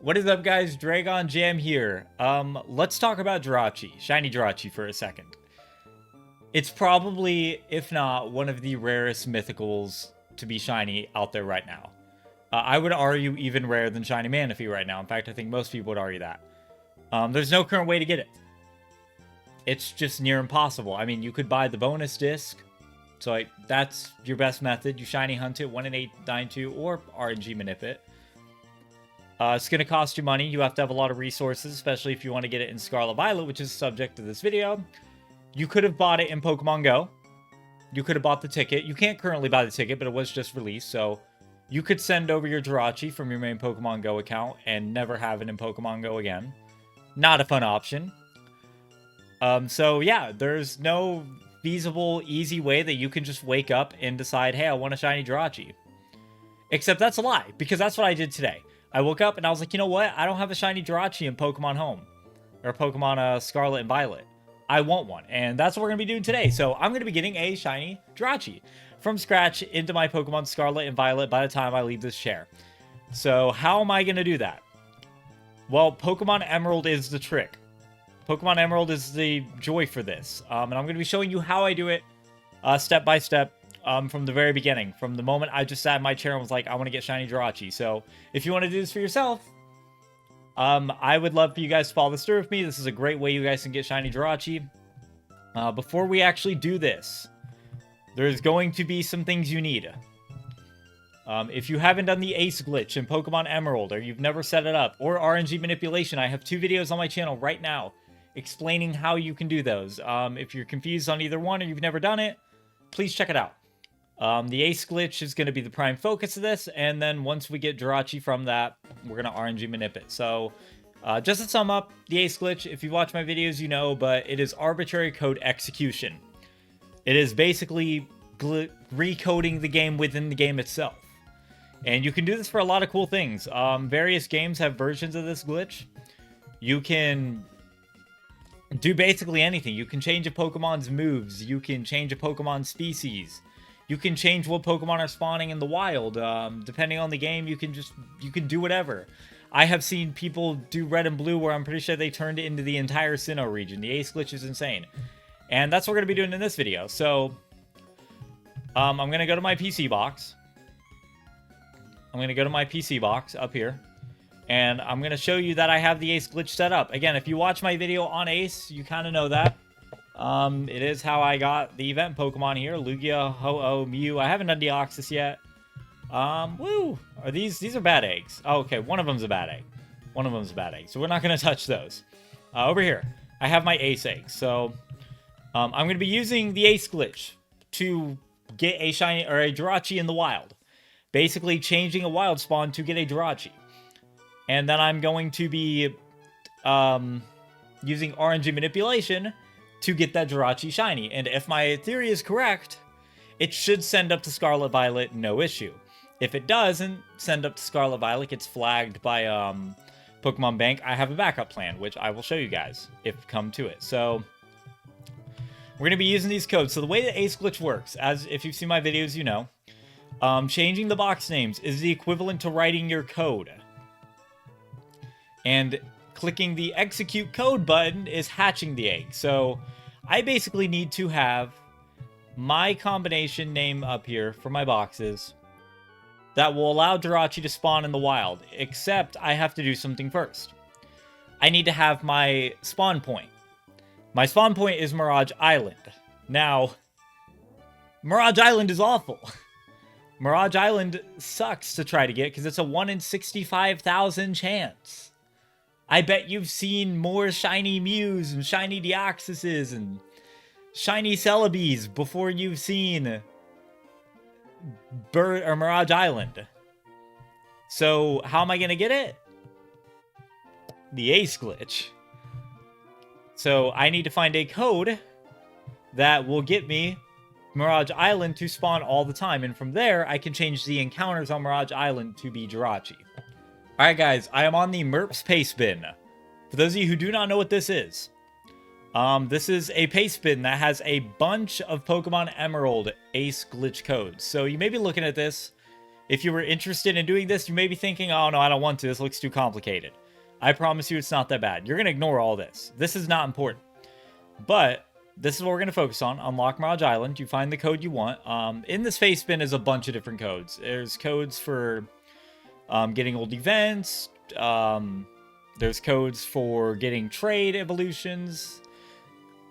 What is up, guys? Dragon Jam here. Let's talk about Jirachi, shiny Jirachi, for a second. It's probably, if not, one of the rarest mythicals to be shiny out there right now. I would argue even rarer than shiny Manaphy right now. In fact, I think most people would argue that. There's no current way to get it. It's just near impossible. I mean, you could buy the bonus disc, so like that's your best method. You shiny hunt it, 1 in 892, or RNG manip it. It's going to cost you money. You have to have a lot of resources, especially if you want to get it in Scarlet Violet, which is the subject of this video. You could have bought it in Pokemon Go. You could have bought the ticket. You can't currently buy the ticket, but it was just released, so you could send over your Jirachi from your main Pokemon Go account and never have it in Pokemon Go again. Not a fun option. So yeah, there's no feasible, easy way that you can just wake up and decide, hey, I want a shiny Jirachi. Except that's a lie, because that's what I did today. I woke up and I was like, you know what? I don't have a shiny Jirachi in Pokemon Home. Or Pokemon Scarlet and Violet. I want one, and that's what we're going to be doing today. So I'm going to be getting a shiny Jirachi from scratch into my Pokemon Scarlet and Violet by the time I leave this chair. So how am I going to do that? Well, Pokemon Emerald is the trick. Pokemon Emerald is the joy for this. And I'm going to be showing you how I do it step by step from the very beginning. From the moment I just sat in my chair and was like, I want to get shiny Jirachi. So if you want to do this for yourself, I would love for you guys to follow this through with me. This is a great way you guys can get shiny Jirachi. Before we actually do this, there's going to be some things you need. If you haven't done the Ace glitch in Pokemon Emerald, or you've never set it up, or RNG manipulation, I have 2 videos on my channel right now explaining how you can do those. If you're confused on either one or you've never done it, please check it out. The Ace glitch is going to be the prime focus of this, and then once we get Jirachi from that, we're going to RNG manip it. So, just to sum up, the Ace glitch, if you watch my videos, you know, but it is arbitrary code execution. It is basically recoding the game within the game itself. And you can do this for a lot of cool things. Various games have versions of this glitch. You can do basically anything. You can change a Pokemon's moves. You can change a Pokemon's species. You can change what Pokemon are spawning in the wild. Depending on the game, you can do whatever. I have seen people do red and blue where I'm pretty sure they turned it into the entire Sinnoh region. The Ace glitch is insane. And that's what we're going to be doing in this video. So, I'm going to go to my PC box. I'm going to go to my PC box up here. And I'm going to show you that I have the Ace glitch set up. Again, if you watch my video on Ace, you kind of know that. It is how I got the event Pokemon here. Lugia, Ho-Oh, Mew. I haven't done Deoxys yet. Woo! Are these are bad eggs. Oh, okay, one of them's a bad egg. One of them's a bad egg. So we're not going to touch those. Over here, I have my Ace eggs. So, I'm going to be using the Ace glitch to get a shiny, or a Jirachi in the wild. Basically, changing a wild spawn to get a Jirachi. And then I'm going to be, using RNG manipulation to get that Jirachi shiny. And if my theory is correct, it should send up to Scarlet Violet, no issue. If it doesn't send up to Scarlet Violet, gets flagged by Pokemon Bank, I have a backup plan, which I will show you guys if come to it. So we're going to be using these codes. So the way the Ace glitch works, as if you've seen my videos, you know, changing the box names is the equivalent to writing your code. And clicking the execute code button is hatching the egg. So I basically need to have my combination name up here for my boxes that will allow Jirachi to spawn in the wild, except I have to do something first. I need to have my spawn point. My spawn point is Mirage Island. Now, Mirage Island is awful. Mirage Island sucks to try to get because it's a 1 in 65,000 chance. I bet you've seen more shiny Mews and shiny Deoxyses and shiny Celebes before you've seen Mirage Island. So how am I going to get it? The Ace glitch. So I need to find a code that will get me Mirage Island to spawn all the time. And from there, I can change the encounters on Mirage Island to be Jirachi. Alright guys, I am on the Merps Paste Bin. For those of you who do not know what this is a paste bin that has a bunch of Pokemon Emerald Ace glitch codes. So you may be looking at this If you were interested in doing this, you may be thinking, oh no, I don't want to. This looks too complicated. I promise you it's not that bad. You're going to ignore all this. This is not important. But this is what we're going to focus on. Unlock Mirage Island. You find the code you want. In this face bin is a bunch of different codes. There's codes for getting old events. There's codes for getting trade evolutions.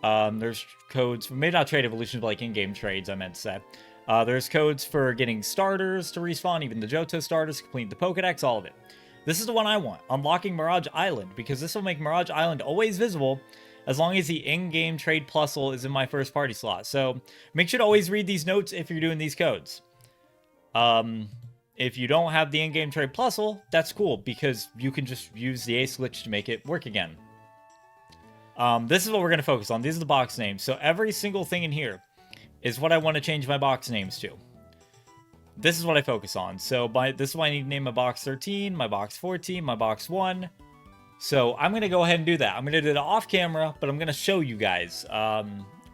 There's codes for, maybe not trade evolutions, but like in-game trades, I meant to say. There's codes for getting starters to respawn, even the Johto starters, complete the Pokedex, all of it. This is the one I want, unlocking Mirage Island, because this will make Mirage Island always visible as long as the in-game trade plusle is in my first party slot. So make sure to always read these notes if you're doing these codes. If you don't have the in-game trade plusle, that's cool, because you can just use the ace glitch to make it work again. This is what we're going to focus on. These are the box names. So every single thing in here is what I want to change my box names to. This is what I focus on. So this is why I need to name my box 13, my box 14, my box 1. So I'm going to go ahead and do that. I'm going to do it off camera, but I'm going to show you guys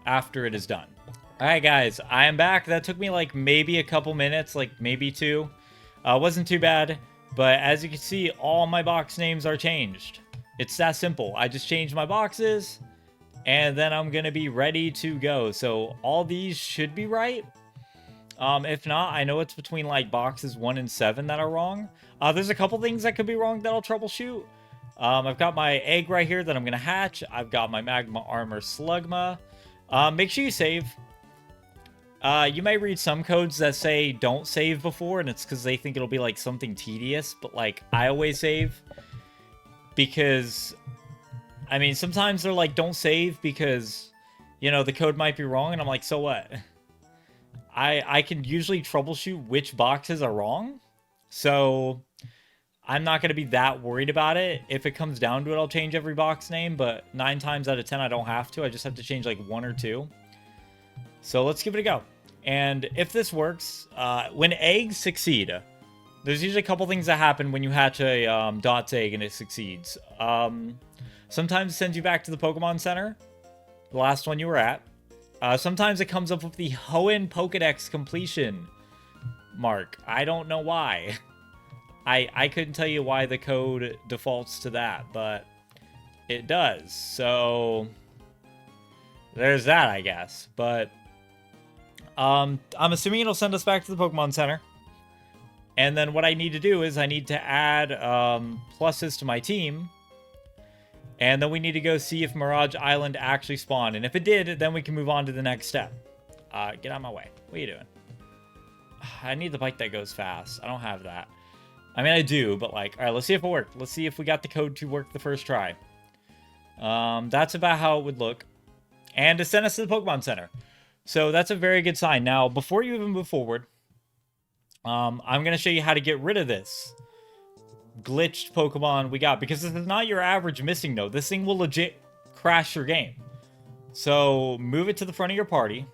after it is done. Alright guys, I am back. That took me like maybe a couple minutes, like maybe 2. Wasn't too bad, but as you can see, all my box names are changed. It's that simple. I just changed my boxes, and then I'm going to be ready to go. So all these should be right. If not, I know it's between like boxes 1 and 7 that are wrong. There's a couple things that could be wrong that I'll troubleshoot. I've got my egg right here that I'm going to hatch. I've got my magma armor slugma. Make sure you save. You may read some codes that say don't save before, and it's because they think it'll be like something tedious, but like I always save. Because, I mean, sometimes they're like, don't save because, you know, the code might be wrong. And I'm like, so what? I can usually troubleshoot which boxes are wrong. So I'm not going to be that worried about it. If it comes down to it, I'll change every box name. But 9 times out of 10, I don't have to. I just have to change like 1 or 2. So let's give it a go. And if this works, when eggs succeed... There's usually a couple things that happen when you hatch a Dot's egg and it succeeds. Sometimes it sends you back to the Pokemon Center, the last one you were at. Sometimes it comes up with the Hoenn Pokedex completion mark. I don't know why. I couldn't tell you why the code defaults to that, but it does. So there's that, I guess. But I'm assuming it'll send us back to the Pokemon Center. And then what I need to do is I need to add pluses to my team. And then we need to go see if Mirage Island actually spawned. And if it did, then we can move on to the next step. Get out of my way. What are you doing? I need the bike that goes fast. I don't have that. I mean, I do, but like... Alright, let's see if it worked. Let's see if we got the code to work the first try. That's about how it would look. And to send us to the Pokemon Center. So that's a very good sign. Now, before you even move forward... I'm going to show you how to get rid of this glitched Pokemon we got. Because this is not your average missing node. This thing will legit crash your game. So, move it to the front of your party.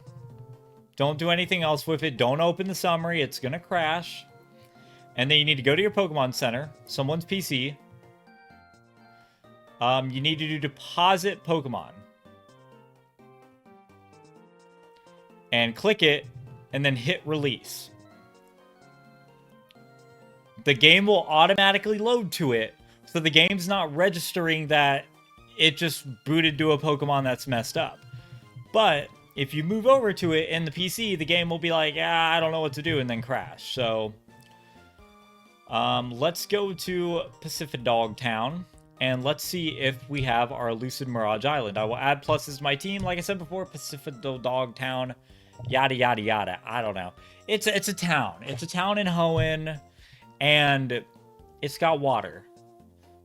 Don't do anything else with it. Don't open the summary. It's going to crash. And then you need to go to your Pokemon Center. Someone's PC. You need to do Deposit Pokemon. And click it. And then hit Release. The game will automatically load to it, so the game's not registering that it just booted to a Pokemon that's messed up. But if you move over to it in the PC, the game will be like, yeah, I don't know what to do, and then crash. So let's go to Pacific Dog Town, and let's see if we have our Lucid Mirage Island. I will add pluses to my team, like I said before, Pacific Dog Town, yada, yada, yada. I don't know. It's a town. It's a town in Hoenn. And it's got water.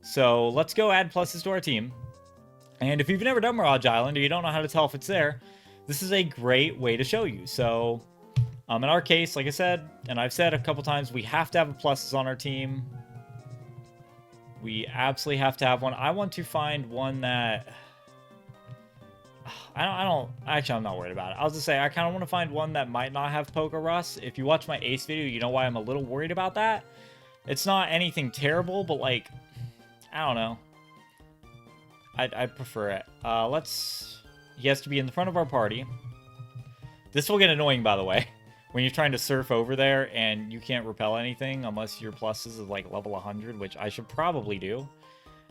So let's go add pluses to our team. And if you've never done Mirage Island or you don't know how to tell if it's there, this is a great way to show you. So in our case, like I said, and I've said a couple times, we have to have pluses on our team. We absolutely have to have one. I want to find one that... Actually, I'm not worried about it. I was just say, I kind of want to find one that might not have Poke Rust. If you watch my Ace video, you know why I'm a little worried about that. It's not anything terrible, but like, I don't know. I prefer it. He has to be in the front of our party. This will get annoying, by the way. when you're trying to surf over there and you can't repel anything unless your plus is like level 100, which I should probably do.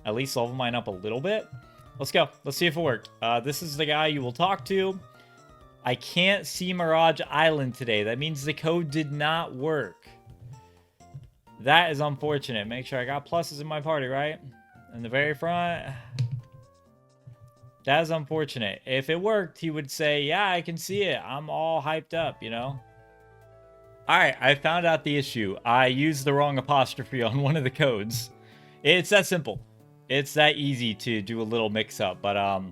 At least level mine up a little bit. Let's go. Let's see if it worked. This is the guy you will talk to. I can't see Mirage Island today. That means the code did not work. That is unfortunate. Make sure I got pluses in my party, right? In the very front. That is unfortunate. If it worked, he would say, yeah, I can see it. I'm all hyped up, you know? Alright, I found out the issue. I used the wrong apostrophe on one of the codes. It's that simple. It's that easy to do a little mix-up. But,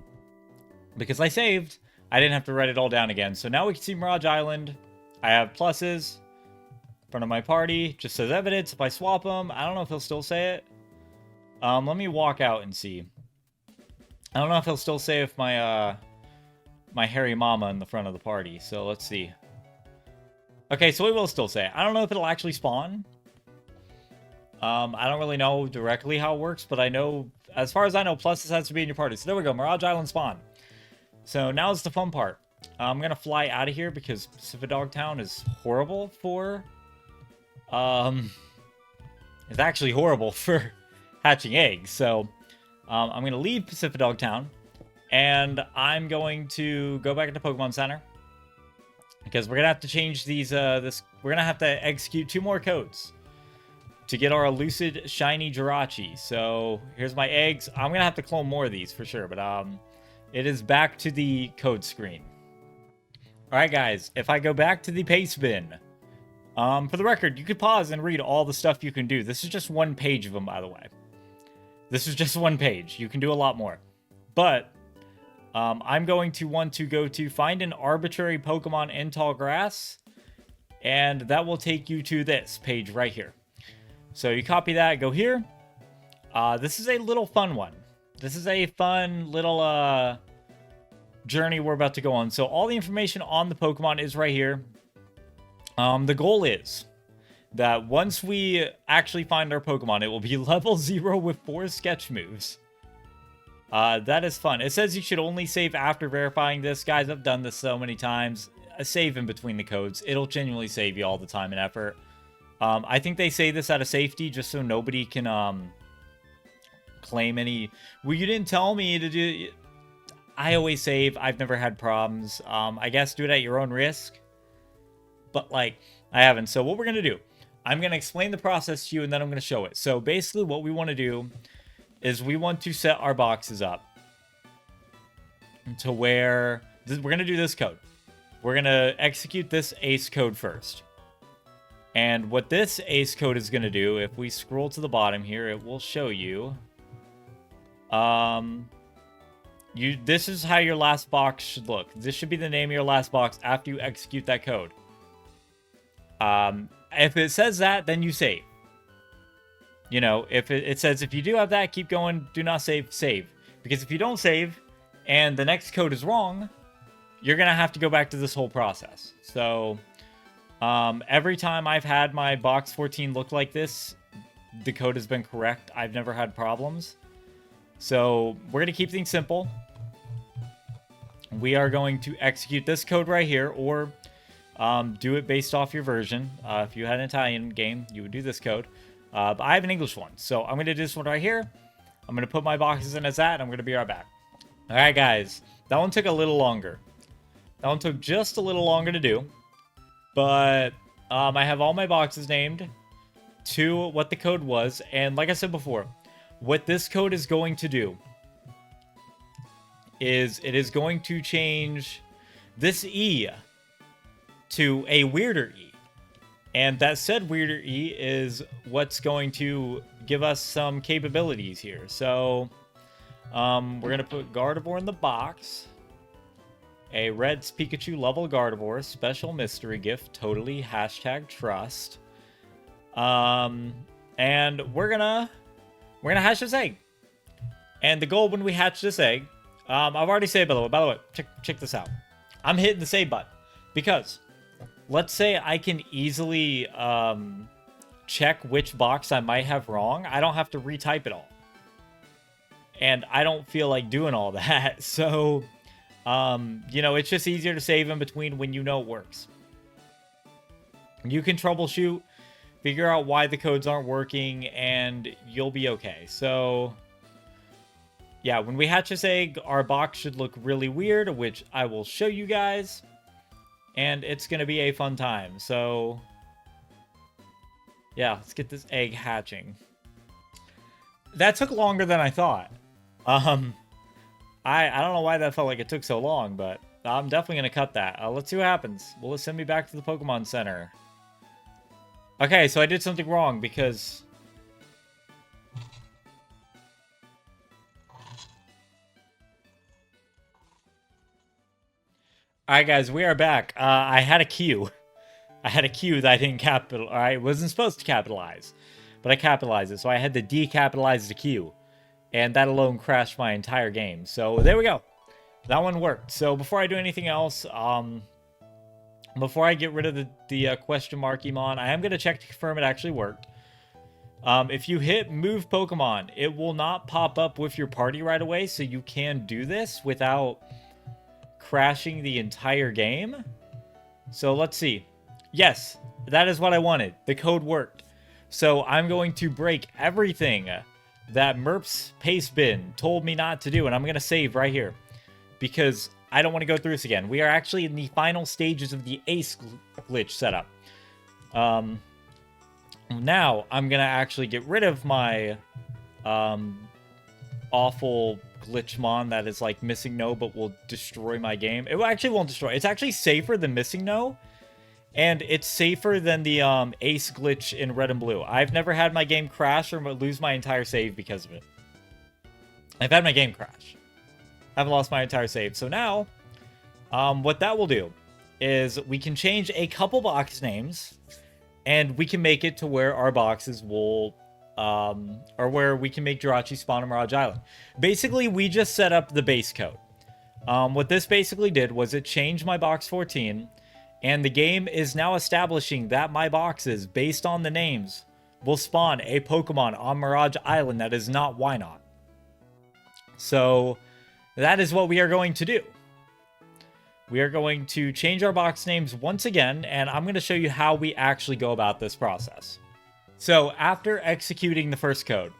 because I saved, I didn't have to write it all down again. So now we can see Mirage Island. I have pluses. In front of my party. Just says evidence. If I swap them, I don't know if he'll still say it. Let me walk out and see. I don't know if he'll still say if my, my hairy mama in the front of the party. So let's see. Okay, so he will still say it. I don't know if it'll actually spawn. I don't really know directly how it works, but I know, as far as I know, pluses has to be in your party. So there we go, Mirage Island spawn. So now is the fun part. I'm going to fly out of here because Pacific Dogtown is horrible for... it's actually horrible for hatching eggs. So I'm going to leave Pacific Dogtown, and I'm going to go back into Pokemon Center. Because we're going to have to change these, we're going to have to execute 2 more codes to get our elusive shiny Jirachi. So here's my eggs. I'm going to have to clone more of these for sure, but it is back to the code screen. All right, guys, if I go back to the paste bin, for the record, you could pause and read all the stuff you can do. This is just 1 page of them, by the way. This is just 1 page. You can do a lot more. But I'm going to want to go to find an arbitrary Pokemon in tall grass, and that will take you to this page right here. So you copy that, go here. This is a little fun one. This is a fun little journey we're about to go on. So all the information on the Pokemon is right here. The goal is that once we actually find our Pokemon, it will be level 0 with 4 sketch moves. That is fun. It says you should only save after verifying this. Guys, I've done this so many times. Save in between the codes. It'll genuinely save you all the time and effort. I think they say this out of safety just so nobody can claim any... Well, you didn't tell me to do... I always save. I've never had problems. I guess do it at your own risk. But, like, I haven't. So what we're going to do, I'm going to explain the process to you, and then I'm going to show it. So basically what we want to do is we want to set our boxes up to where... We're going to do this code. We're going to execute this ACE code first. And what this ACE code is going to do, if we scroll to the bottom here, it will show you... This is how your last box should look. This should be the name of your last box after you execute that code. If it says that, then you save. You know, if it says if you do have that, keep going, do not save, save. Because if you don't save, and the next code is wrong, you're going to have to go back to this whole process. So, every time I've had my box 14 look like this, the code has been correct. I've never had problems. So, we're going to keep things simple. We are going to execute this code right here, or do it based off your version. If you had an Italian game, you would do this code. But I have an English one, so I'm going to do this one right here. I'm going to put my boxes in as that, and I'm going to be right back. Alright, guys. That one took a little longer. That one took just a little longer to do. But I have all my boxes named to what the code was. And like I said before, what this code is going to do is it is going to change this E to a weirder E. And that said weirder E is what's going to give us some capabilities here. So, we're going to put Gardevoir in the box. A red Pikachu level Gardevoir, special mystery gift, totally #trust. And we're gonna hatch this egg. And the goal when we hatch this egg, I've already saved by the way, check this out. I'm hitting the save button because let's say I can easily check which box I might have wrong. I don't have to retype it all. And I don't feel like doing all that. So, you know, it's just easier to save in between when you know it works. You can troubleshoot, figure out why the codes aren't working, and you'll be okay. So, yeah, when we hatch this egg, our box should look really weird, which I will show you guys. And it's going to be a fun time. So, yeah, let's get this egg hatching. That took longer than I thought. I don't know why that felt like it took so long, but I'm definitely going to cut that. Let's see what happens. Will it send me back to the Pokemon Center? Okay, so I did something wrong because... Alright guys, we are back. I had a Q. I had a Q that I didn't capital... I wasn't supposed to capitalize. But I capitalized it, so I had to decapitalize the Q. And that alone crashed my entire game. So there we go. That one worked. So before I do anything else, before I get rid of the question mark Emon, I am going to check to confirm it actually worked. If you hit move Pokemon, it will not pop up with your party right away, so you can do this without crashing the entire game. So let's see. Yes, that is what I wanted. The code worked. So I'm going to break everything that Merp's paste bin told me not to do, and I'm going to save right here because I don't want to go through this again. We are actually in the final stages of the Ace glitch setup. Now I'm going to actually get rid of my awful Glitchmon that is like missing no but will destroy my game. It actually won't destroy. It's actually safer than missing no. And it's safer than the Ace glitch in Red and Blue. I've never had my game crash or lose my entire save because of it. I've had my game crash. I haven't lost my entire save. So now, what that will do is we can change a couple box names, and we can make it to where our boxes will, or where we can make Jirachi spawn on Mirage Island. Basically, we just set up the base code. What this basically did was it changed my box 14, and the game is now establishing that my boxes, based on the names, will spawn a Pokemon on Mirage Island that is not Wynot. So, that is what we are going to do. We are going to change our box names once again, and I'm going to show you how we actually go about this process. So, after executing the first code,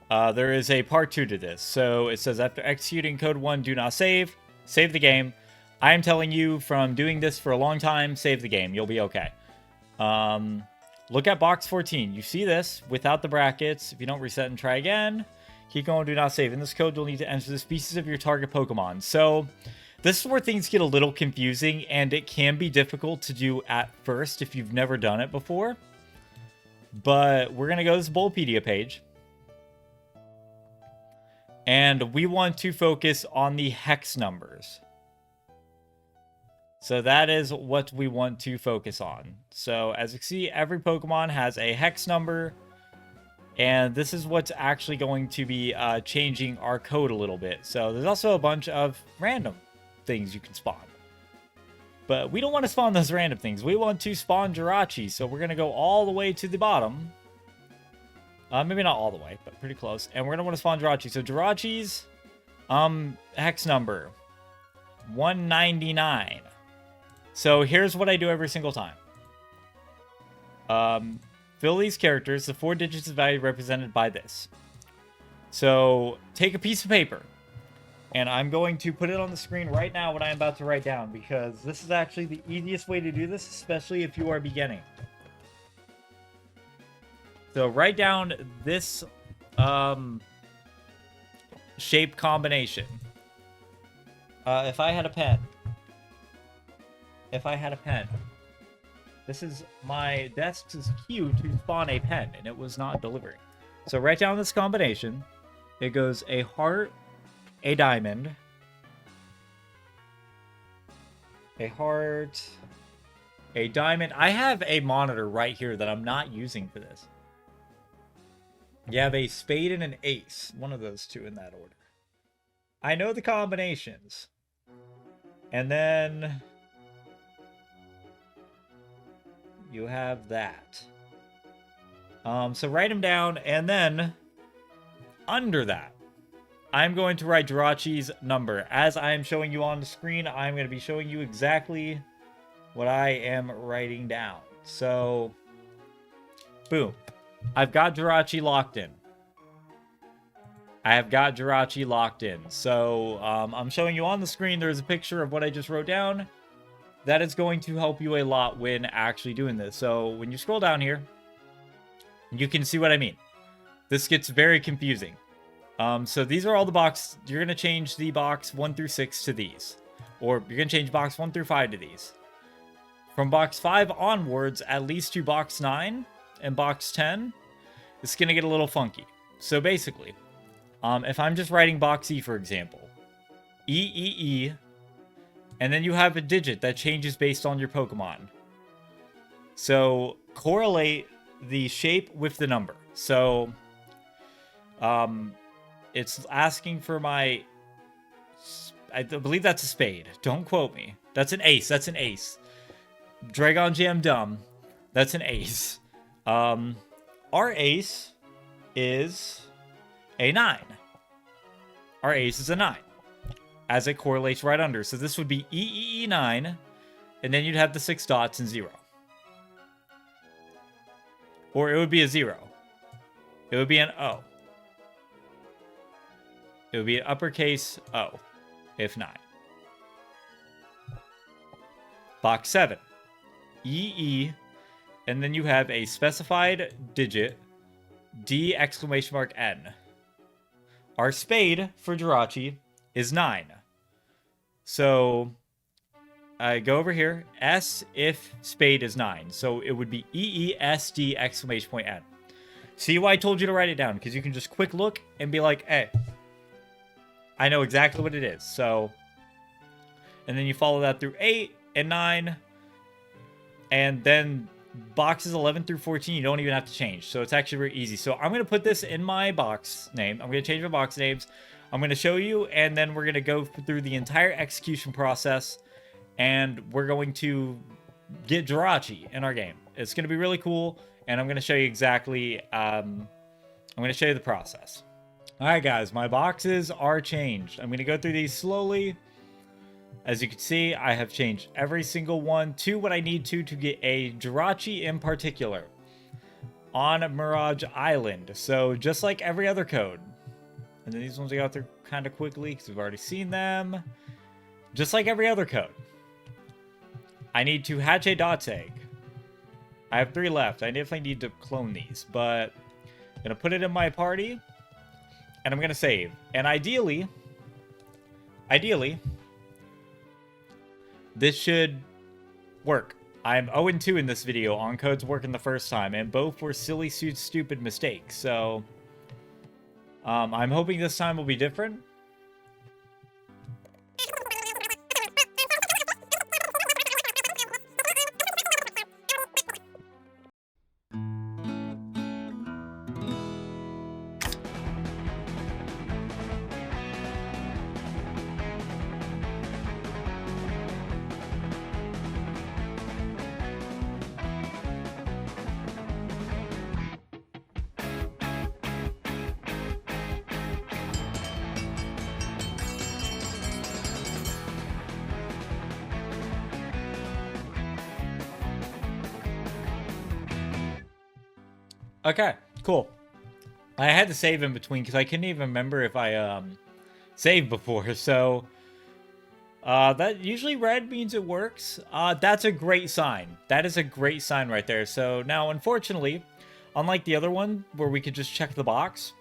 there is a part 2 to this. So, it says, after executing code 1, do not save. Save the game. I am telling you from doing this for a long time, save the game. You'll be okay. Look at box 14. You see this without the brackets. If you don't reset and try again, keep going, do not save. In this code, you'll need to enter the species of your target Pokemon. So this is where things get a little confusing, and it can be difficult to do at first if you've never done it before. But we're going to go to this Bulbapedia page. And we want to focus on the hex numbers. So that is what we want to focus on. So as you can see, every Pokemon has a hex number. And this is what's actually going to be changing our code a little bit. So there's also a bunch of random things you can spawn. But we don't want to spawn those random things. We want to spawn Jirachi. So we're going to go all the way to the bottom. Maybe not all the way, but pretty close. And we're going to want to spawn Jirachi. So Jirachi's hex number, 199. So here's what I do every single time. Fill these characters. The 4 digits of value represented by this. So take a piece of paper. And I'm going to put it on the screen right now what I'm about to write down. Because this is actually the easiest way to do this, especially if you are beginning. So write down this shape combination. If I had a pen. This is my desk's cue to spawn a pen, and it was not delivering. So write down this combination. It goes a heart, a diamond, a heart, a diamond. I have a monitor right here that I'm not using for this. You have a spade and an ace. One of those two in that order. I know the combinations. And then you have that. So write them down, and then under that, I'm going to write Jirachi's number. As I am showing you on the screen, I'm going to be showing you exactly what I am writing down. So, boom. I've got Jirachi locked in. I have got Jirachi locked in. So, I'm showing you on the screen, there's a picture of what I just wrote down. That is going to help you a lot when actually doing this. So, when you scroll down here, you can see what I mean. This gets very confusing. So these are all the boxes. You're going to change the box 1 through 6 to these. Or you're going to change box 1 through 5 to these. From box 5 onwards, at least to box 9 and box 10, it's going to get a little funky. So basically, if I'm just writing box E, for example, E, E, E, and then you have a digit that changes based on your Pokemon. So correlate the shape with the number. So, it's asking for my... I believe that's a spade. Don't quote me. That's an ace. That's an ace. Dragon Jam dumb. That's an ace. Our ace is a 9. Our ace is a 9. As it correlates right under. So this would be EEE9. And then you'd have the 6 dots and 0. Or it would be a 0. It would be an O. It would be an uppercase O, if 9. Box 7. EE, and then you have a specified digit, D exclamation mark N. Our spade for Jirachi is 9. So, I go over here, S if spade is 9. So it would be EESD exclamation point N. See why I told you to write it down? Because you can just quick look and be like, hey, I know exactly what it is. So, and then you follow that through 8 and 9. And then boxes 11 through 14, you don't even have to change. So it's actually very easy. So I'm going to put this in my box name. I'm going to change my box names. I'm going to show you, and then we're going to go through the entire execution process. And we're going to get Jirachi in our game. It's going to be really cool. And I'm going to show you exactly, I'm going to show you the process. All right, guys, my boxes are changed. I'm going to go through these slowly. As you can see, I have changed every single one to what I need to get a Jirachi in particular on Mirage Island. So just like every other code. And then these ones I got through kind of quickly because we've already seen them. Just like every other code. I need to hatch a Dots egg. I have 3 left. I definitely need to clone these, but I'm going to put it in my party, and I'm going to save. And ideally, this should work. I'm 0-2 in this video on codes working the first time, and both were silly, stupid mistakes. So, I'm hoping this time will be different. Okay, cool. I had to save in between because I couldn't even remember if I saved before. So that usually red means it works. That's a great sign. That is a great sign right there. So now, unfortunately, unlike the other one where we could just check the box,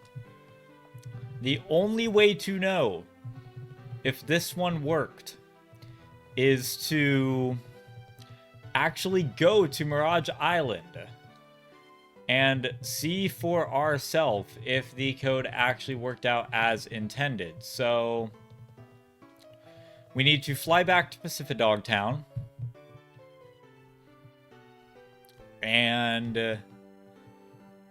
the only way to know if this one worked is to actually go to Mirage Island and see for ourselves if the code actually worked out as intended. So we need to fly back to Pacific Dog Town. And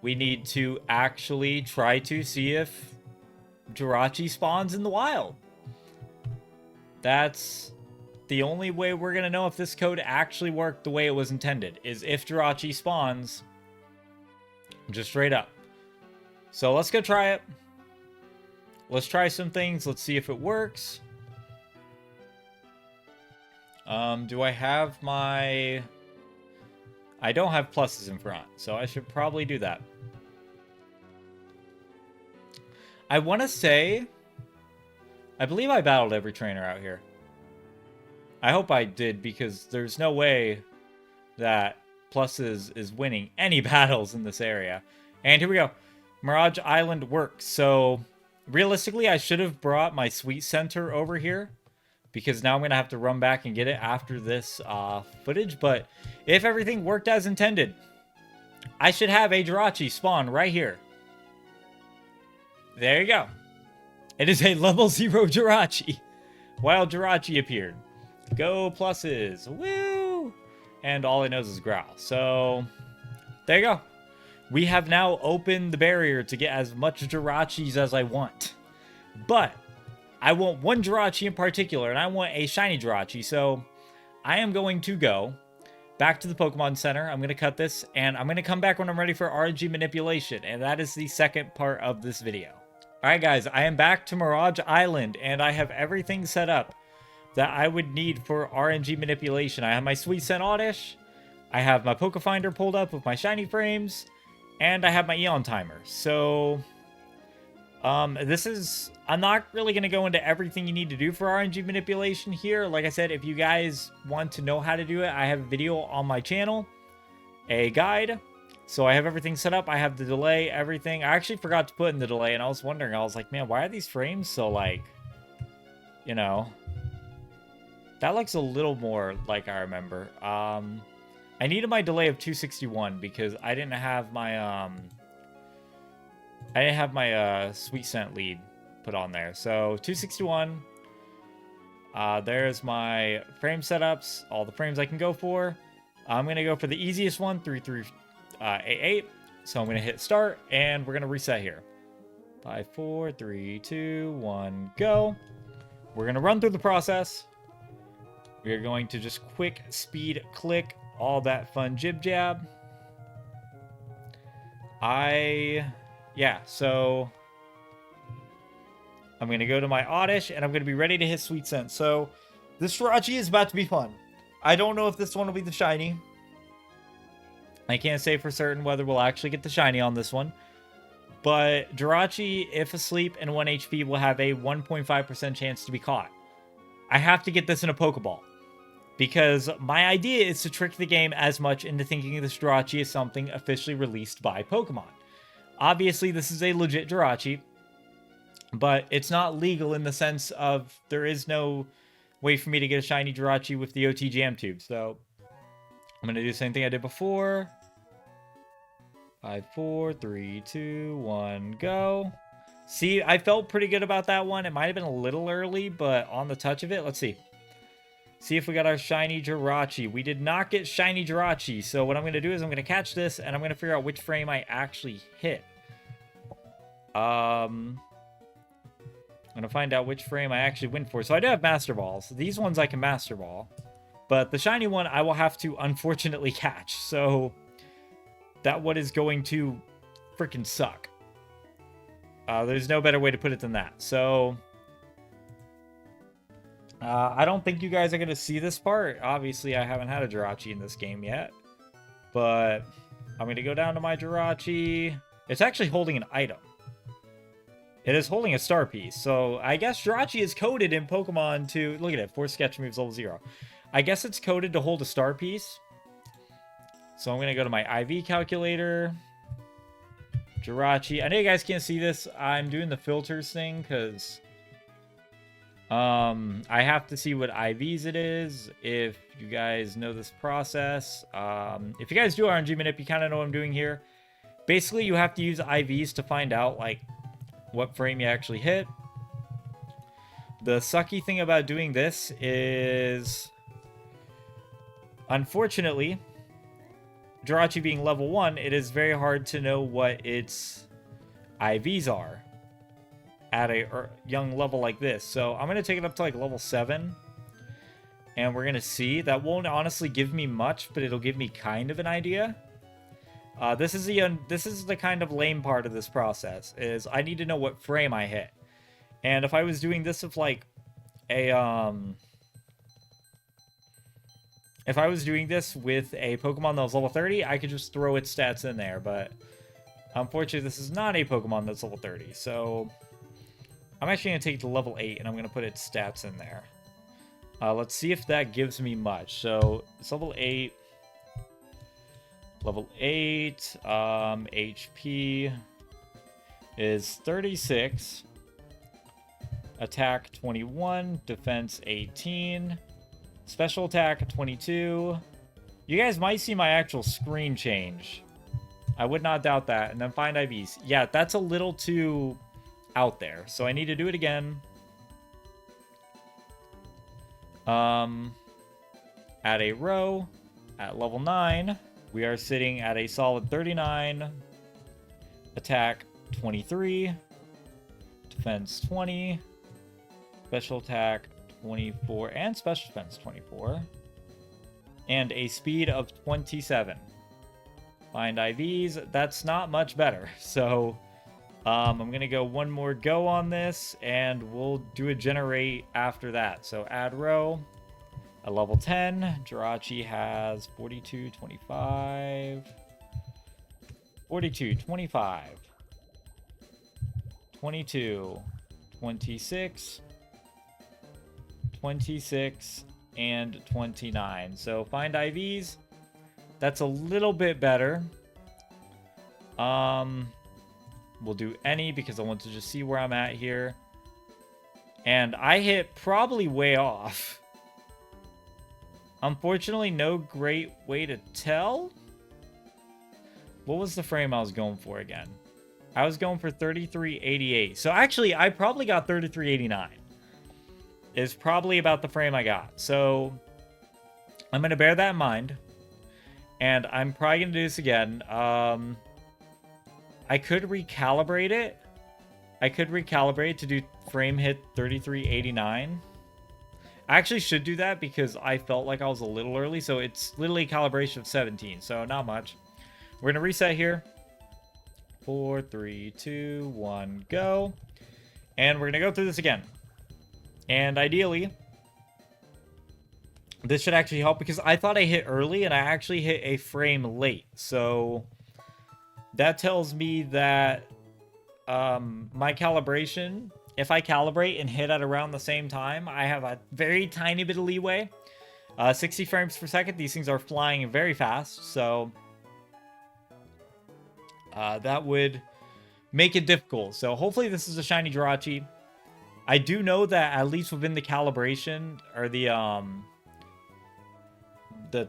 we need to actually try to see if Jirachi spawns in the wild. That's the only way we're going to know if this code actually worked the way it was intended, is if Jirachi spawns just straight up. So let's go try it. Let's try some things. Let's see if it works. Do I have my... I don't have pluses in front, so I should probably do that. I want to say, I believe I battled every trainer out here. I hope I did, because there's no way that pluses is winning any battles in this area. And here we go. Mirage Island works. So realistically, I should have brought my Sweet Center over here, because now I'm going to have to run back and get it after this footage. But if everything worked as intended, I should have a Jirachi spawn right here. There you go. It is a level 0 Jirachi. Wild Jirachi appeared. Go pluses. Woo! And all it knows is growl. So, there you go. We have now opened the barrier to get as much Jirachis as I want. But, I want one Jirachi in particular, and I want a shiny Jirachi. So, I am going to go back to the Pokemon Center. I'm going to cut this, and I'm going to come back when I'm ready for RNG manipulation. And that is the second part of this video. Alright guys, I am back to Mirage Island, and I have everything set up that I would need for RNG manipulation. I have my Sweet Scent Oddish, I have my Pokefinder pulled up with my shiny frames, and I have my Eon timer. So, I'm not really going to go into everything you need to do for RNG manipulation here. Like I said, if you guys want to know how to do it, I have a video on my channel, a guide. So I have everything set up. I have the delay, everything. I actually forgot to put in the delay, and I was wondering, I was like, man, why are these frames so, like, you know, that looks a little more like I remember. I needed my delay of 261 because I didn't have my, Sweet Scent lead put on there. So 261, there's my frame setups, all the frames I can go for. I'm going to go for the easiest one, 3388. So I'm going to hit start, and we're going to reset here. 5, 4, 3, 2, 1, go. We're going to run through the process. We're going to just quick speed click all that fun jib jab. So I'm going to go to my Oddish, and I'm going to be ready to hit Sweet Scent. So this Jirachi is about to be fun. I don't know if this one will be the shiny. I can't say for certain whether we'll actually get the shiny on this one. But Jirachi, if asleep and 1 HP, will have a 1.5% chance to be caught. I have to get this in a Pokeball, because my idea is to trick the game as much into thinking this Jirachi is something officially released by Pokemon. Obviously, this is a legit Jirachi, but it's not legal in the sense of there is no way for me to get a shiny Jirachi with the OT Jam Tube. So I'm going to do the same thing I did before. 5, 4, 3, 2, 1, go. See, I felt pretty good about that one. It might have been a little early, but on the touch of it, let's see. See if we got our shiny Jirachi. We did not get shiny Jirachi. So what I'm going to do is I'm going to catch this, and I'm going to figure out which frame I actually hit. I'm going to find out which frame I actually went for. So I do have Master Balls. These ones I can Master Ball. But the shiny one I will have to unfortunately catch. So that one is going to freaking suck. There's no better way to put it than that. So I don't think you guys are going to see this part. Obviously, I haven't had a Jirachi in this game yet. But I'm going to go down to my Jirachi. It's actually holding an item. It is holding a star piece. So I guess Jirachi is coded in Pokemon to... Look at it. 4 sketch moves level 0. I guess it's coded to hold a star piece. So I'm going to go to my IV calculator. Jirachi. I know you guys can't see this. I'm doing the filters thing because I have to see what IVs it is. If you guys know this process. If you guys do RNG Manip, you kind of know what I'm doing here. Basically, you have to use IVs to find out like what frame you actually hit. The sucky thing about doing this is, unfortunately, Jirachi being level 1, it is very hard to know what its IVs are at a young level like this. So I'm going to take it up to like level 7. And we're going to see. That won't honestly give me much, but it'll give me kind of an idea. This is the kind of lame part of this process, is I need to know what frame I hit. And if I was doing this with like a If I was doing this with a Pokemon that was level 30, I could just throw its stats in there, but unfortunately, this is not a Pokemon that's level 30, so I'm actually going to take it to level 8, and I'm going to put its stats in there. Let's see if that gives me much. So, it's level 8. Level 8, HP is 36. Attack 21, defense 18. Special attack 22. You guys might see my actual screen change. I would not doubt that. And then find IVs. Yeah, that's a little too out there. So I need to do it again. Add a row at level 9. We are sitting at a solid 39. Attack 23. Defense 20. Special attack 24. And special defense 24. And a speed of 27. Find IVs. That's not much better. So I'm going to go one more go on this. And we'll do a generate after that. So add row. At level 10, Jirachi has 42, 25, 42, 25, 22, 26, 26, and 29. So find IVs. That's a little bit better. We'll do any because I want to just see where I'm at here. And I hit probably way off. Unfortunately, no great way to tell. What was the frame I was going for again? I was going for 3388. So actually, I probably got 3389. Is probably about the frame I got. So I'm going to bear that in mind. And I'm probably going to do this again. I could recalibrate it. I could recalibrate to do frame hit 3389. I actually should do that because I felt like I was a little early. So it's literally a calibration of 17. So not much. We're going to reset here. 4, 3, 2, 1, go. And we're going to go through this again. And ideally, this should actually help because I thought I hit early and I actually hit a frame late. So that tells me that my calibration, if I calibrate and hit at around the same time, I have a very tiny bit of leeway. 60 frames per second. These things are flying very fast. So that would make it difficult. So hopefully this is a shiny Jirachi. I do know that at least within the calibration or the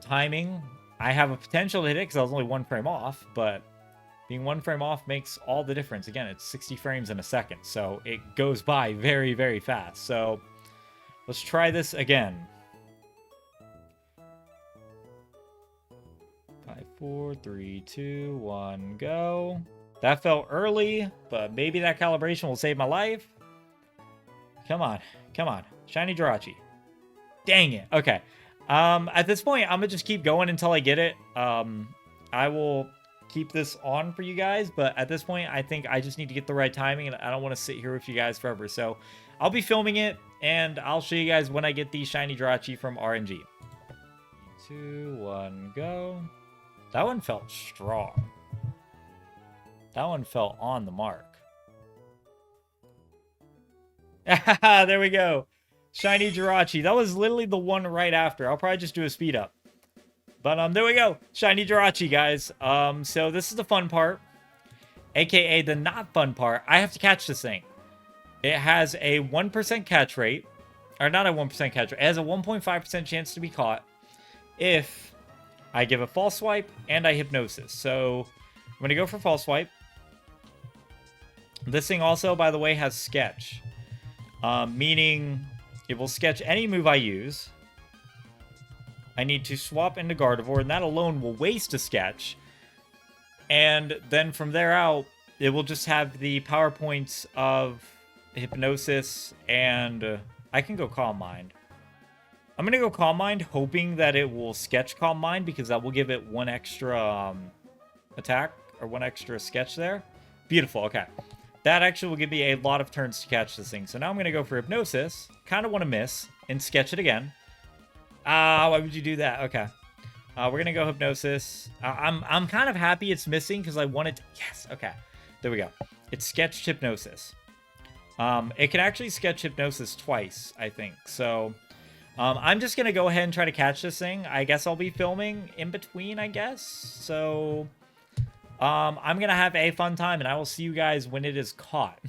timing, I have a potential to hit it because I was only 1 frame off, but being 1 frame off makes all the difference. Again, it's 60 frames in a second, so it goes by very, very fast. So let's try this again. 5, 4, 3, 2, 1, go. That felt early, but maybe that calibration will save my life. Come on. Come on. Shiny Jirachi. Dang it. Okay. At this point, I'm going to just keep going until I get it. I will keep this on for you guys, but at this point, I think I just need to get the right timing, and I don't want to sit here with you guys forever. So I'll be filming it, and I'll show you guys when I get the shiny Jirachi from RNG. 2, 1, go. That one felt strong. That one felt on the mark. There we go. Shiny Jirachi. That was literally the one right after. I'll probably just do a speed up. But there we go. Shiny Jirachi, guys. So this is the fun part. AKA the not fun part. I have to catch this thing. It has a 1% catch rate. Or not a 1% catch rate. It has a 1.5% chance to be caught if I give a false swipe and I hypnosis. So I'm going to go for false swipe. This thing also, by the way, has sketch. Meaning it will sketch any move I use. I need to swap into Gardevoir, and that alone will waste a sketch. And then from there out, it will just have the power points of hypnosis, and I can go Calm Mind. I'm going to go Calm Mind, hoping that it will sketch Calm Mind, because that will give it 1 extra attack, or 1 extra sketch there. Beautiful, okay. That actually will give me a lot of turns to catch this thing. So now I'm going to go for Hypnosis. Kind of want to miss and sketch it again. Ah, why would you do that? Okay. We're gonna go Hypnosis. I'm kind of happy it's missing because I wanted to... Yes, okay. There we go. It's Sketched Hypnosis. It can actually Sketch Hypnosis twice, I think. So, I'm just gonna go ahead and try to catch this thing. I guess I'll be filming in between, I guess. So, I'm gonna have a fun time, and I will see you guys when it is caught.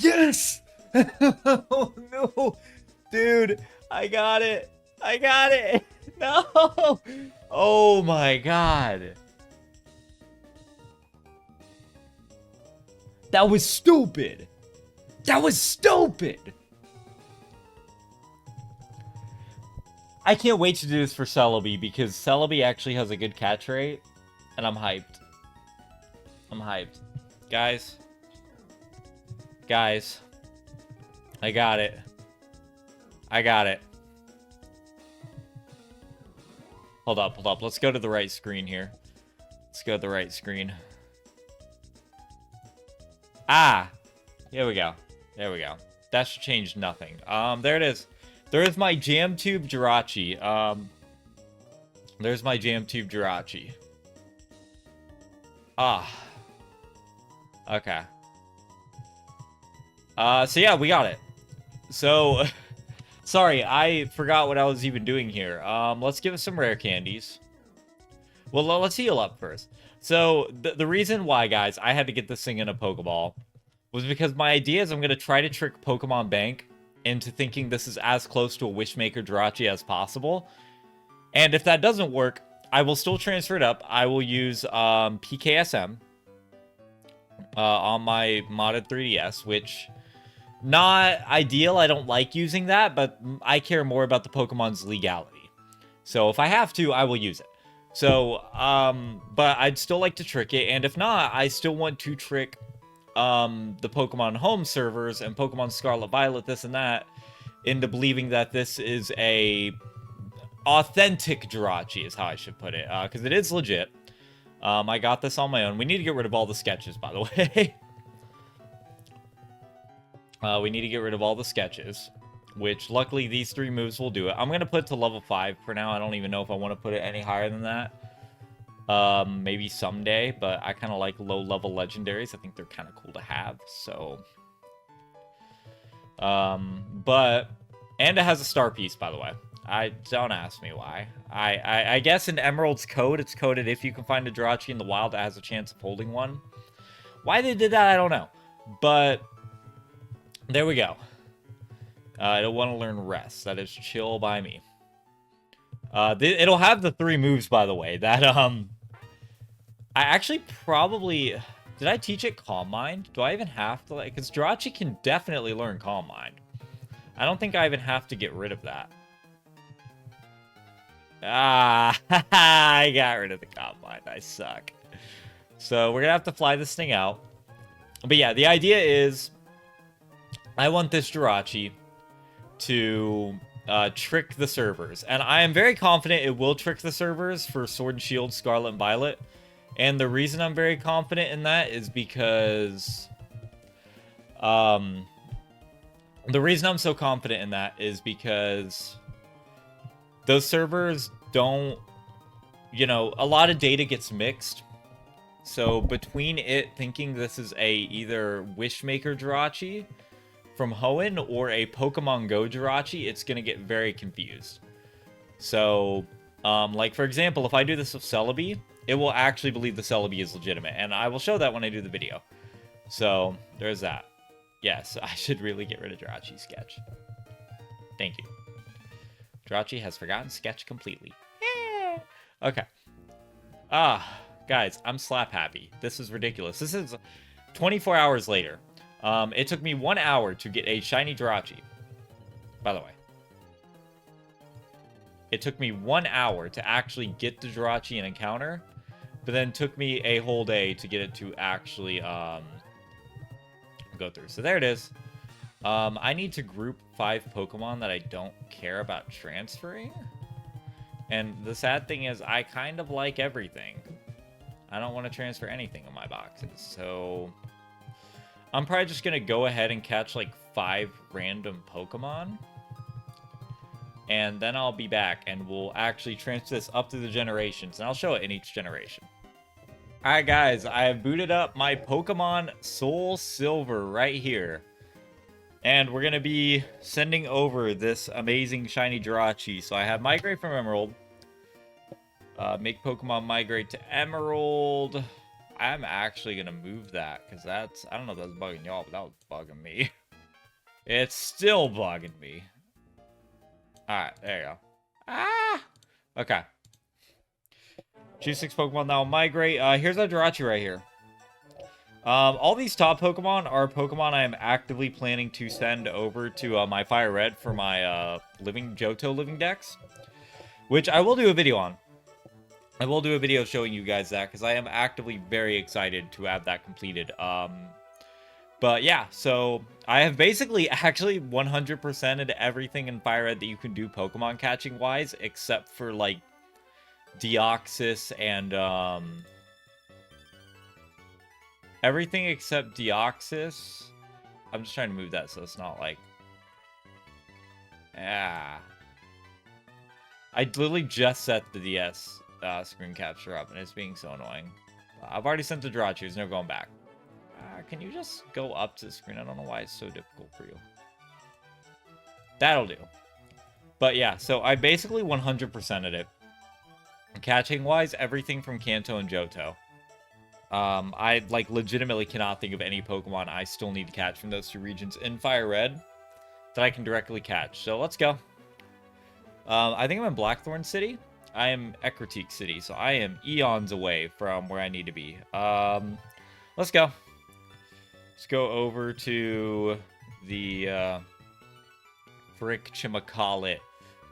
Yes! Oh, no! Dude, I got it! I got it! No! Oh my god. That was stupid! That was stupid! I can't wait to do this for Celebi because Celebi actually has a good catch rate, and I'm hyped. I'm hyped. Guys. Guys. I got it. I got it. Hold up, hold up. Let's go to the right screen here. Let's go to the right screen. Ah! Here we go. There we go. That should change nothing. There it is. There is my Jam Tube Jirachi. There's my Jam Tube Jirachi. Ah. Okay. So yeah, we got it. So, sorry, I forgot what I was even doing here. Let's give us some rare candies. Well, let's heal up first. So, the reason why, guys, I had to get this thing in a Pokeball was because my idea is I'm going to try to trick Pokemon Bank into thinking this is as close to a Wishmaker Jirachi as possible. And if that doesn't work, I will still transfer it up. I will use PKSM on my modded 3DS, which... not ideal. I don't like using that, but I care more about the Pokemon's legality. So if I have to, I will use it. So, but I'd still like to trick it, and if not, I still want to trick the Pokemon home servers and Pokemon Scarlet Violet, this and that, into believing that this is a authentic Jirachi, is how I should put it, because it is legit. I got this on my own. We need to get rid of all the sketches, by the way. We need to get rid of all the sketches. which luckily these 3 moves will do it. I'm going to put it to level 5 for now. I don't even know if I want to put it any higher than that. Maybe someday, but I kind of like low-level legendaries. I think they're kind of cool to have, so... And it has a star piece, by the way. Don't ask me why. I guess in Emerald's code, it's coded if you can find a Jirachi in the wild that has a chance of holding one. Why they did that, I don't know. But there we go. I don't want to learn Rest. That is chill by me. It'll have the 3 moves, by the way. That I actually probably... Did I teach it Calm Mind? Do I even have to, like... Because Jirachi can definitely learn Calm Mind. I don't think I even have to get rid of that. Ah, I got rid of the Calm Mind. I suck. So we're going to have to fly this thing out. But yeah, the idea is... I want this Jirachi to trick the servers. And I am very confident it will trick the servers for Sword and Shield, Scarlet, and Violet. And the reason I'm very confident in that is because... the reason I'm so confident in that is because those servers don't... You know, a lot of data gets mixed. So between it thinking this is a either Wishmaker Jirachi from Hoenn or a Pokemon Go Jirachi, it's going to get very confused. So, like, for example, if I do this with Celebi, it will actually believe the Celebi is legitimate. And I will show that when I do the video. So, there's that. Yes, I should really get rid of Jirachi Sketch. Thank you. Jirachi has forgotten Sketch completely. Yeah. Okay. Guys, I'm slap happy. This is ridiculous. This is 24 hours later. It took me 1 hour to get a shiny Jirachi. By the way. It took me 1 hour to actually get the Jirachi in encounter. But then took me a whole day to get it to actually go through. So there it is. I need to group 5 Pokemon that I don't care about transferring. And the sad thing is I kind of like everything. I don't want to transfer anything in my boxes. So I'm probably just going to go ahead and catch like 5 random Pokemon. And then I'll be back and we'll actually transfer this up through the generations. And I'll show it in each generation. Alright guys, I have booted up my Pokemon Soul Silver right here. And we're going to be sending over this amazing shiny Jirachi. So I have Migrate from Emerald. Make Pokemon migrate to Emerald. I'm actually going to move that because that's... I don't know if that's bugging y'all, but that was bugging me. It's still bugging me. Alright, there you go. Ah! Okay. Choose 6 Pokemon now migrate. Here's our Jirachi right here. All these top Pokemon are Pokemon I am actively planning to send over to my Fire Red for my Johto living decks. Which I will do a video on. I will do a video showing you guys that because I am actively very excited to have that completed. But yeah, so I have basically actually 100%ed everything in Fire Red that you can do Pokemon catching wise, except for like Deoxys and everything except Deoxys. I'm just trying to move that so it's not like... I literally just set the DS screen capture up and it's being so annoying. I've already sent the Jirachi, there's no going back. Can you just go up to the screen? I don't know why it's so difficult for you. That'll do. But yeah, so I basically 100%ed it. Catching wise, everything from Kanto and Johto. I like legitimately cannot think of any Pokemon I still need to catch from those 2 regions in Fire Red that I can directly catch. So let's go. I think I'm in Blackthorn City. I am Ecruteak City, so I am eons away from where I need to be. Let's go. Let's go over to the Frickchimacallit,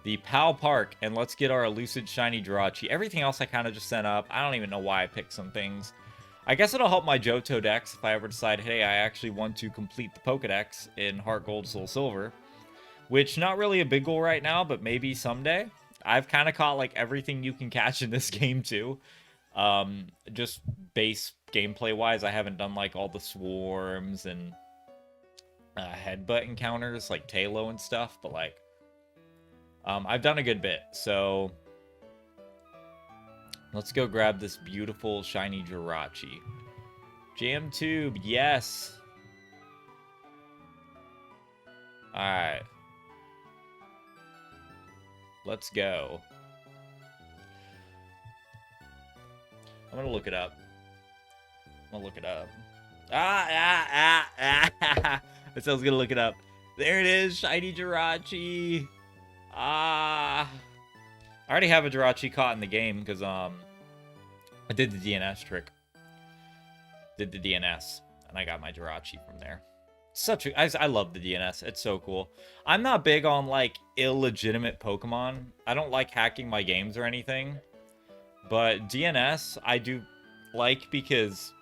the POW Park, and let's get our elusive shiny Jirachi. Everything else I kind of just sent up. I don't even know why I picked some things. I guess it'll help my Johto decks if I ever decide, hey, I actually want to complete the Pokedex in Heart Gold, Soul Silver. Which, not really a big goal right now, but maybe someday. I've kind of caught, like, everything you can catch in this game, too. Just base gameplay-wise, I haven't done, like, all the swarms and headbutt encounters like Talo and stuff, but like I've done a good bit. So let's go grab this beautiful shiny Jirachi. Jam tube, yes. All right. Let's go. I'm gonna look it up. It says gonna look it up. There it is, shiny Jirachi. I already have a Jirachi caught in the game because I did the DNS trick. Did the DNS, and I got my Jirachi from there. I love the DNS. It's so cool. I'm not big on like illegitimate Pokemon. I don't like hacking my games or anything. But DNS I do like because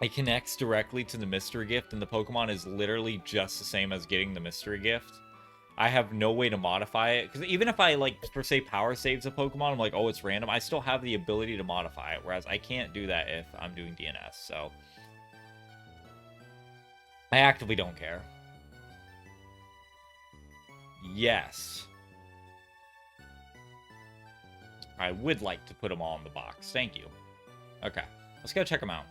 it connects directly to the mystery gift, and the Pokemon is literally just the same as getting the mystery gift. I have no way to modify it, because even if I, like, per se, power saves a Pokemon, I'm like, oh, it's random, I still have the ability to modify it, whereas I can't do that if I'm doing DNS, so I actively don't care. Yes. I would like to put them all in the box. Thank you. Okay. Let's go check them out.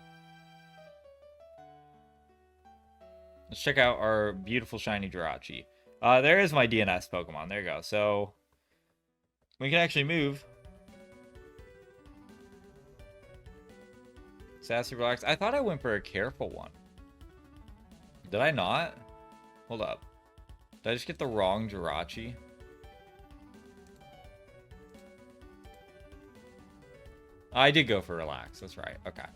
Let's check out our beautiful shiny Jirachi. There is my DNS Pokemon. There you go. So we can actually move. Sassy, relax. I thought I went for a careful one. Did I not? Hold up. Did I just get the wrong Jirachi? I did go for relax. That's right. Okay.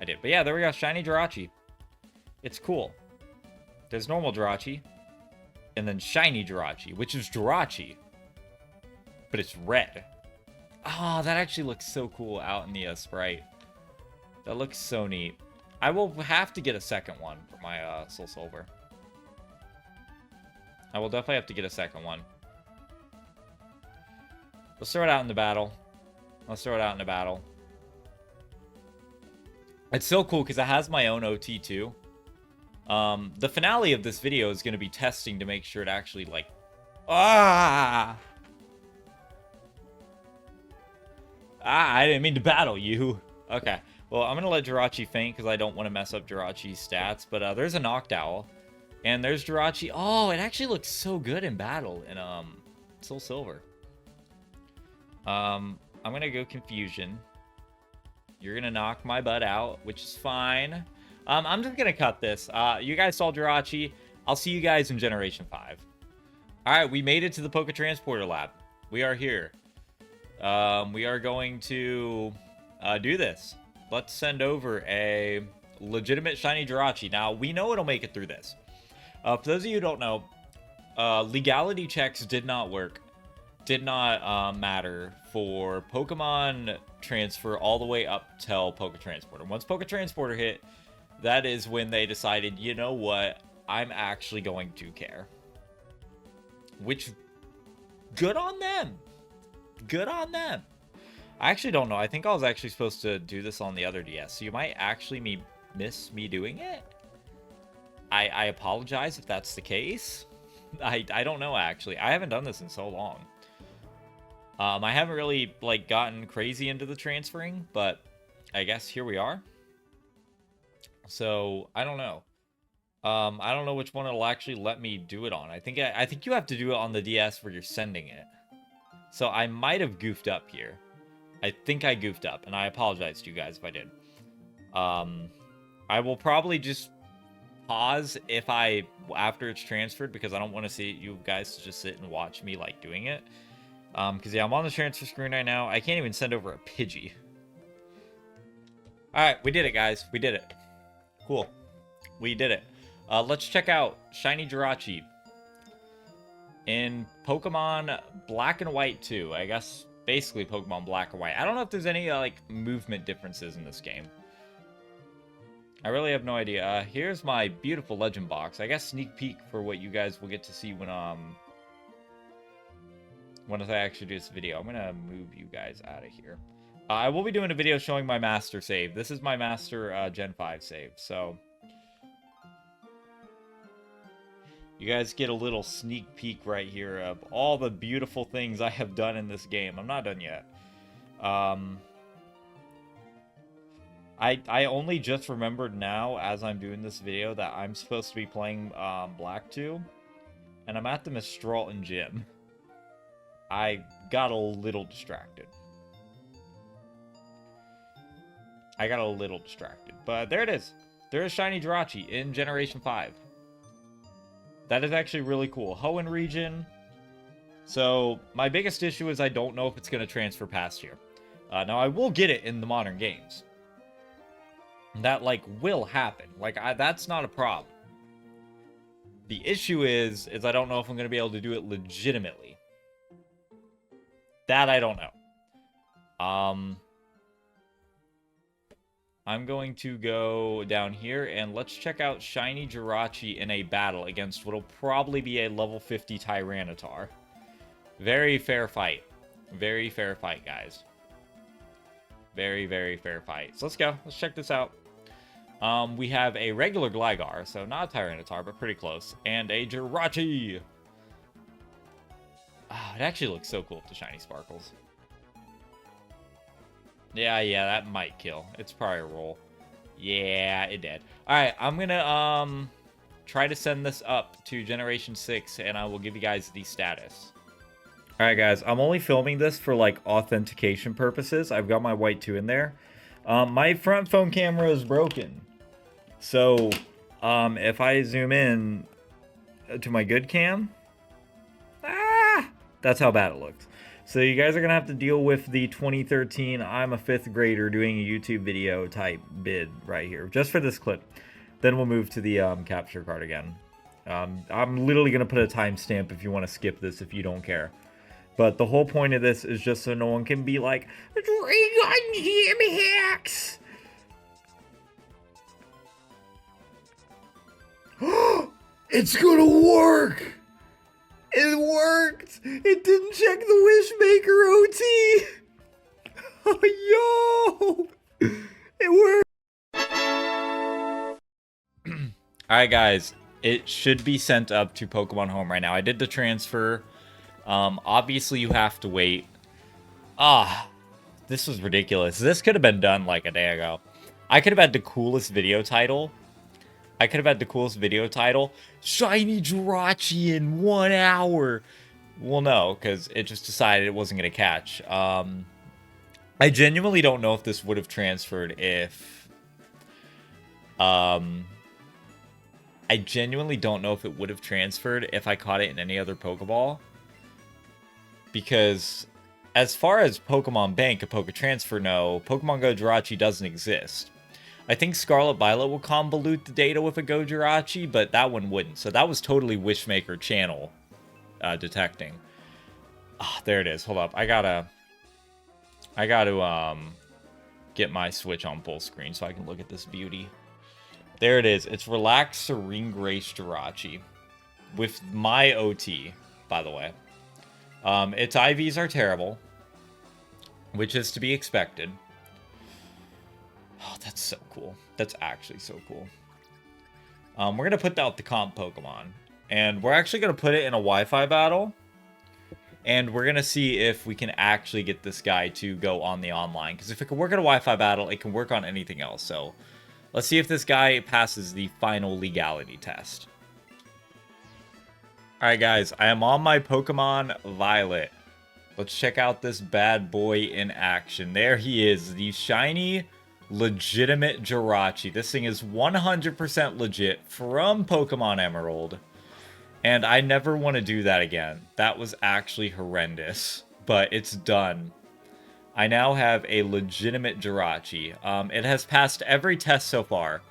I did. But yeah, there we go. Shiny Jirachi. It's cool. There's normal Jirachi. And then shiny Jirachi, which is Jirachi. But it's red. Oh, that actually looks so cool out in the sprite. That looks so neat. I will have to get a second one for my Soul Silver. I will definitely have to get a second one. Let's throw it out in the battle. Let's throw it out in the battle. It's so cool because it has my own OT too. The finale of this video is going to be testing to make sure it actually, like... I didn't mean to battle you. Okay. Well, I'm going to let Jirachi faint because I don't want to mess up Jirachi's stats. But there's a Noctowl. And there's Jirachi. Oh, it actually looks so good in battle in Soul Silver. I'm going to go Confusion. You're going to knock my butt out, which is fine. I'm just going to cut this. You guys saw Jirachi. I'll see you guys in Generation 5. Alright, we made it to the Poke Transporter Lab. We are here. We are going to do this. Let's send over a legitimate shiny Jirachi. Now, we know it'll make it through this. For those of you who don't know, legality checks did not work. Did not matter for Pokemon Transfer all the way up till Poke Transporter. Once Poke Transporter hit, that is when they decided, you know what, I'm actually going to care. Which, good on them. Good on them. I actually don't know. I think I was actually supposed to do this on the other DS, so you might actually miss me doing it. I apologize if that's the case. I don't know, actually. I haven't done this in so long. I haven't really, like, gotten crazy into the transferring, but I guess here we are. So, I don't know. I don't know which one it'll actually let me do it on. I think you have to do it on the DS where you're sending it. So, I might have goofed up here. I think I goofed up, and I apologize to you guys if I did. I will probably just pause after it's transferred, because I don't want to see you guys to just sit and watch me, like, doing it. Because, yeah, I'm on the transfer screen right now. I can't even send over a Pidgey. Alright, we did it, guys. We did it. Cool. We did it. Let's check out Shiny Jirachi in Pokemon Black and White 2. I guess, basically Pokemon Black and White. I don't know if there's any, like, movement differences in this game. I really have no idea. Here's my beautiful Legend Box. I guess sneak peek for what you guys will get to see when I actually do this video. I'm gonna move you guys out of here. I will be doing a video showing my master save. This is my master Gen 5 save, so You guys get a little sneak peek right here of all the beautiful things I have done in this game. I'm not done yet. I only just remembered now, as I'm doing this video, that I'm supposed to be playing Black 2. And I'm at the Mistralton gym. I got a little distracted. But there it is. There is Shiny Jirachi in Generation 5. That is actually really cool. Hoenn region. So, my biggest issue is I don't know if it's going to transfer past here. Now, I will get it in the modern games. That, like, will happen. Like, that's not a problem. The issue is I don't know if I'm going to be able to do it legitimately. That I don't know. I'm going to go down here, and let's check out Shiny Jirachi in a battle against what'll probably be a level 50 Tyranitar. Very fair fight. Very fair fight, guys. Very, very fair fight. So let's go. Let's check this out. We have a regular Gligar, so not a Tyranitar, but pretty close, and a Jirachi. Oh, it actually looks so cool with the shiny sparkles. Yeah, that might kill. It's probably a roll. Yeah, it did. Alright, I'm gonna, try to send this up to Generation 6, and I will give you guys the status. Alright, guys, I'm only filming this for, like, authentication purposes. I've got my white 2 in there. My front phone camera is broken. So, if I zoom in to my good cam, that's how bad it looks. So you guys are going to have to deal with the 2013 I'm a 5th grader doing a YouTube video type bid right here. Just for this clip. Then we'll move to the capture card again. I'm literally going to put a timestamp if you want to skip this if you don't care. But the whole point of this is just so no one can be like, Dragon Jam hacks! It's gonna work! It worked! It didn't check the Wishmaker OT! Oh, yo! It worked! Alright, guys. It should be sent up to Pokemon Home right now. I did the transfer. Obviously, you have to wait. This was ridiculous. This could have been done like a day ago. I could have had the coolest video title. Shiny Jirachi in 1 hour. Well, no, because it just decided it wasn't going to catch. I genuinely don't know if this would have transferred if... I genuinely don't know if it would have transferred if I caught it in any other Pokeball. Because as far as Pokemon Bank and Poketransfer know, Pokemon Go Jirachi doesn't exist. I think Scarlet Violet will convolute the data with a Go Jirachi, but that one wouldn't. So that was totally Wishmaker channel detecting. There it is. Hold up. I gotta get my Switch on full screen so I can look at this beauty. There it is. It's Relaxed Serene Grace Jirachi with my OT, by the way. Its IVs are terrible, which is to be expected. Oh, that's so cool. That's actually so cool. We're going to put out the comp Pokemon. And we're actually going to put it in a Wi-Fi battle. And we're going to see if we can actually get this guy to go on the online. Because if it can work in a Wi-Fi battle, it can work on anything else. So, let's see if this guy passes the final legality test. Alright, guys. I am on my Pokemon Violet. Let's check out this bad boy in action. There he is. The shiny... legitimate Jirachi. This thing is 100% legit from Pokemon Emerald. And I never want to do that again. That was actually horrendous. But it's done. I now have a legitimate Jirachi. It has passed every test so far.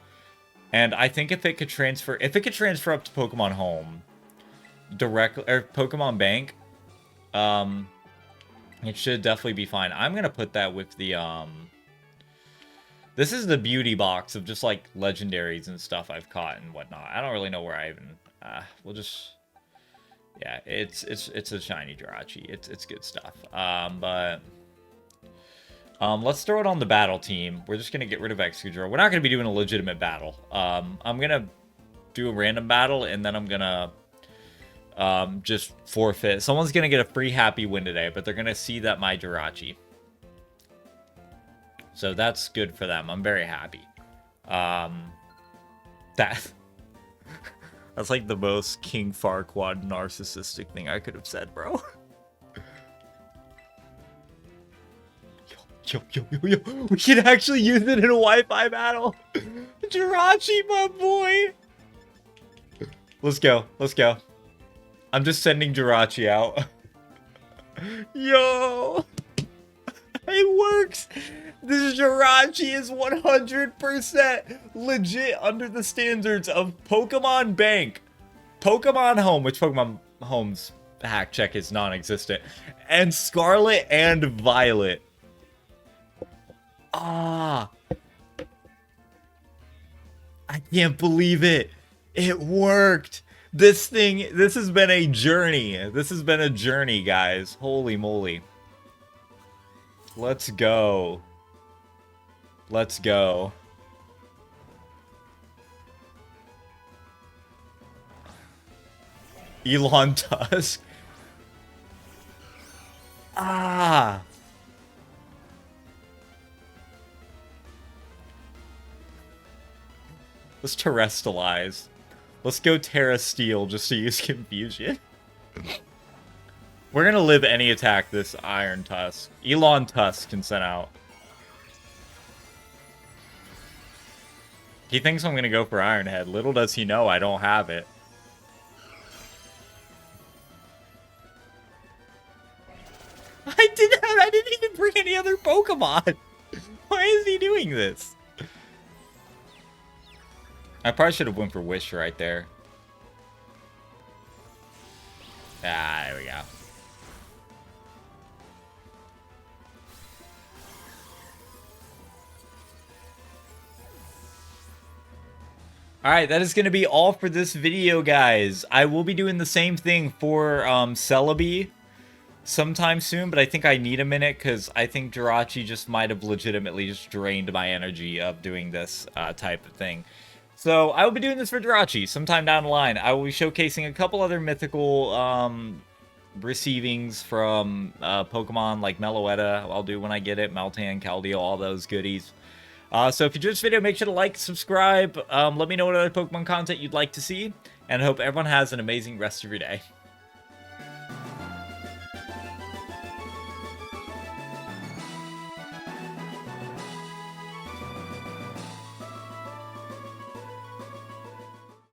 And I think if it could transfer up to Pokemon Home directly, or Pokemon Bank, it should definitely be fine. I'm gonna put that with the this is the beauty box of just, like, legendaries and stuff I've caught and whatnot. I don't really know where I even... we'll just... Yeah, it's a shiny Jirachi. It's good stuff. Let's throw it on the battle team. We're just going to get rid of Excadrill. We're not going to be doing a legitimate battle. I'm going to do a random battle, and then I'm going to just forfeit. Someone's gonna get a free happy win today, but they're gonna see that my Jirachi. So that's good for them. I'm very happy. That's like the most King Farquaad narcissistic thing I could have said, bro. Yo. We can actually use it in a Wi-Fi battle. Jirachi, my boy. Let's go. I'm just sending Jirachi out. Yo. It works. This Jirachi is 100% legit under the standards of Pokemon Bank, Pokemon Home, which Pokemon Home's hack check is non-existent, and Scarlet and Violet. Ah. I can't believe it. It worked. This has been a journey. This has been a journey, guys. Holy moly. Let's go. Let's go. Elon Tusk. Ah. Let's terrestrialize. Let's go Terra Steel just to use confusion. We're gonna live any attack this Iron Tusk. Elon Tusk can send out. He thinks I'm gonna go for Iron Head. Little does he know I don't have it. I didn't even bring any other Pokemon. Why is he doing this? I probably should have went for Wish right there. Ah, there we go. Alright, that is going to be all for this video, guys. I will be doing the same thing for Celebi sometime soon, but I think I need a minute because I think Jirachi just might have legitimately just drained my energy of doing this type of thing. So I will be doing this for Jirachi sometime down the line. I will be showcasing a couple other mythical receivings from Pokemon like Meloetta. I'll do when I get it. Meltan, Keldeo, all those goodies. So if you enjoyed this video, make sure to like, subscribe. Let me know what other Pokemon content you'd like to see. And I hope everyone has an amazing rest of your day.